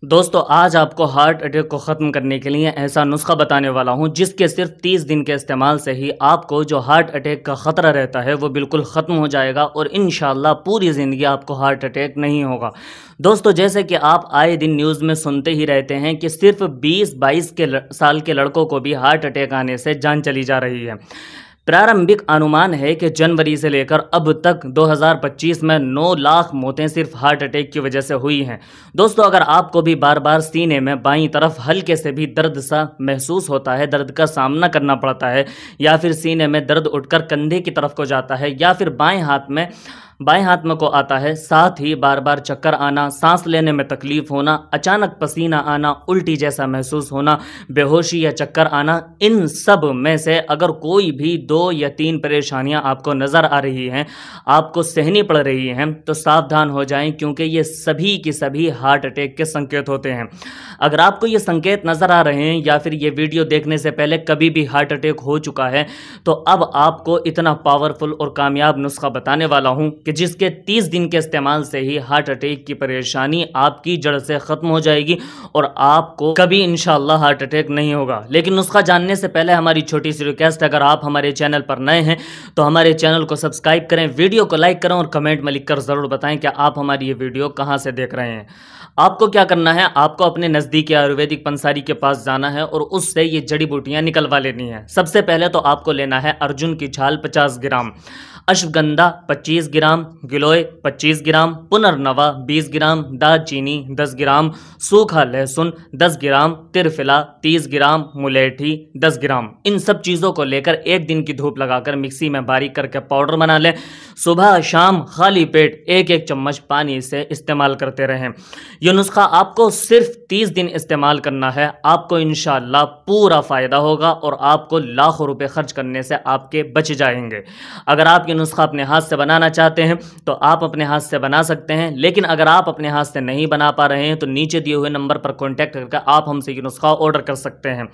दोस्तों आज आपको हार्ट अटैक को ख़त्म करने के लिए ऐसा नुस्खा बताने वाला हूं जिसके सिर्फ 30 दिन के इस्तेमाल से ही आपको जो हार्ट अटैक का ख़तरा रहता है वो बिल्कुल ख़त्म हो जाएगा और इंशाल्लाह पूरी ज़िंदगी आपको हार्ट अटैक नहीं होगा। दोस्तों जैसे कि आप आए दिन न्यूज़ में सुनते ही रहते हैं कि सिर्फ 20-22 साल के लड़कों को भी हार्ट अटैक आने से जान चली जा रही है। प्रारंभिक अनुमान है कि जनवरी से लेकर अब तक 2025 में 9 लाख मौतें सिर्फ हार्ट अटैक की वजह से हुई हैं। दोस्तों अगर आपको भी बार बार सीने में बाईं तरफ हल्के से भी दर्द सा महसूस होता है, दर्द का सामना करना पड़ता है, या फिर सीने में दर्द उठकर कंधे की तरफ को जाता है, या फिर बाएं हाथ में को आता है, साथ ही बार बार चक्कर आना, सांस लेने में तकलीफ होना, अचानक पसीना आना, उल्टी जैसा महसूस होना, बेहोशी या चक्कर आना, इन सब में से अगर कोई भी 2 या 3 परेशानियां आपको नज़र आ रही हैं, आपको सहनी पड़ रही हैं, तो सावधान हो जाएं क्योंकि ये सभी की सभी हार्ट अटैक के संकेत होते हैं। अगर आपको ये संकेत नज़र आ रहे हैं या फिर ये वीडियो देखने से पहले कभी भी हार्ट अटैक हो चुका है, तो अब आपको इतना पावरफुल और कामयाब नुस्खा बताने वाला हूं कि जिसके 30 दिन के इस्तेमाल से ही हार्ट अटैक की परेशानी आपकी जड़ से ख़त्म हो जाएगी और आपको कभी इंशाल्लाह हार्ट अटैक नहीं होगा। लेकिन नुस्खा जानने से पहले हमारी छोटी सी रिक्वेस्ट, अगर आप हमारे चैनल पर नए हैं तो हमारे चैनल को सब्सक्राइब करें, वीडियो को लाइक करें और कमेंट में लिखकर ज़रूर बताएं कि आप हमारी ये वीडियो कहाँ से देख रहे हैं। आपको क्या करना है, आपको अपने नज़दीकी आयुर्वेदिक पंसारी के पास जाना है और उससे ये जड़ी बूटियाँ निकलवा लेनी है। सबसे पहले तो आपको लेना है अर्जुन की छाल 50 ग्राम, अश्वगंधा 25 ग्राम, गिलोय 25 ग्राम, पुनर्नवा 20 ग्राम, दालचीनी 10 ग्राम, सूखा लहसुन 10 ग्राम, तिरफिला 30 ग्राम, मुलेठी 10 ग्राम। इन सब चीज़ों को लेकर एक दिन की धूप लगाकर मिक्सी में बारीक करके पाउडर बना लें। सुबह शाम खाली पेट 1-1 चम्मच पानी से इस्तेमाल करते रहें। यह नुस्खा आपको सिर्फ 30 दिन इस्तेमाल करना है, आपको इंशाल्लाह पूरा फ़ायदा होगा और आपको लाखों रुपए खर्च करने से आपके बच जाएंगे। अगर आप ये नुस्खा अपने हाथ से बनाना चाहते हैं तो आप अपने हाथ से बना सकते हैं, लेकिन अगर आप अपने हाथ से नहीं बना पा रहे हैं तो नीचे दिए हुए नंबर पर कॉन्टैक्ट करके आप हमसे ये नुस्खा ऑर्डर कर सकते हैं।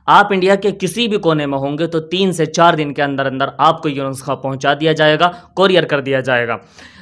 आप इंडिया के किसी भी कोने में होंगे तो 3 से 4 दिन के अंदर अंदर आपको ये नुस्खा पहुंचा दिया जाएगा, कोरियर कर दिया जाएगा।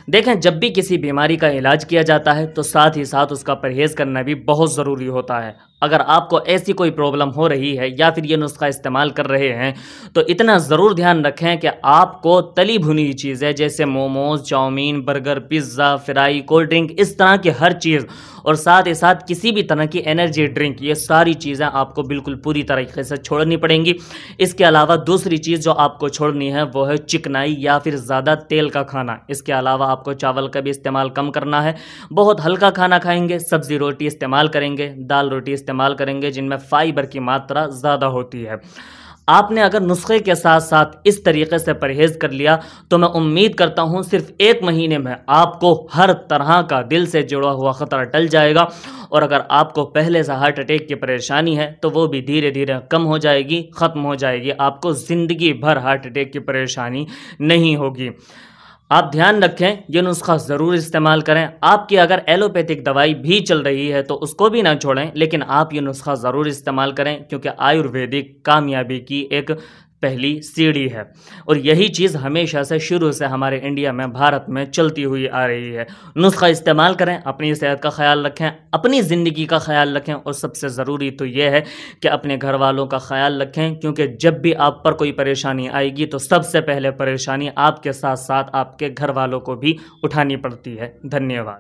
देखें, जब भी किसी बीमारी का इलाज किया जाता है तो साथ ही साथ उसका परहेज़ करना भी बहुत ज़रूरी होता है। अगर आपको ऐसी कोई प्रॉब्लम हो रही है या फिर ये नुस्खा इस्तेमाल कर रहे हैं तो इतना ज़रूर ध्यान रखें कि आपको तली भुनी चीज़ें जैसे momos, chow mein, burger, pizza, fry, cold drink, इस तरह की हर चीज़ और साथ ही साथ किसी भी तरह की एनर्जी ड्रिंक, ये सारी चीज़ें आपको बिल्कुल पूरी तरीके से छोड़नी पड़ेंगी। इसके अलावा दूसरी चीज़ जो आपको छोड़नी है वो है चिकनाई या फिर ज़्यादा तेल का खाना। इसके अलावा आपको चावल का भी इस्तेमाल कम करना है, बहुत हल्का खाना खाएंगे, सब्ज़ी रोटी इस्तेमाल करेंगे, दाल रोटी इस्तेमाल करेंगे जिनमें फाइबर की मात्रा ज़्यादा होती है। आपने अगर नुस्खे के साथ साथ इस तरीके से परहेज़ कर लिया तो मैं उम्मीद करता हूं सिर्फ 1 महीने में आपको हर तरह का दिल से जुड़ा हुआ ख़तरा टल जाएगा और अगर आपको पहले से हार्ट अटैक की परेशानी है तो वो भी धीरे धीरे कम हो जाएगी, ख़त्म हो जाएगी। आपको ज़िंदगी भर हार्ट अटैक की परेशानी नहीं होगी। आप ध्यान रखें, ये नुस्खा ज़रूर इस्तेमाल करें। आपकी अगर एलोपैथिक दवाई भी चल रही है तो उसको भी ना छोड़ें, लेकिन आप ये नुस्खा ज़रूर इस्तेमाल करें क्योंकि आयुर्वेदिक कामयाबी की एक पहली सीढ़ी है और यही चीज़ हमेशा से शुरू से हमारे इंडिया में, भारत में चलती हुई आ रही है। नुस्खा इस्तेमाल करें, अपनी सेहत का ख्याल रखें, अपनी ज़िंदगी का ख्याल रखें और सबसे ज़रूरी तो यह है कि अपने घर वालों का ख्याल रखें क्योंकि जब भी आप पर कोई परेशानी आएगी तो सबसे पहले परेशानी आपके साथ साथ आपके घर वालों को भी उठानी पड़ती है। धन्यवाद।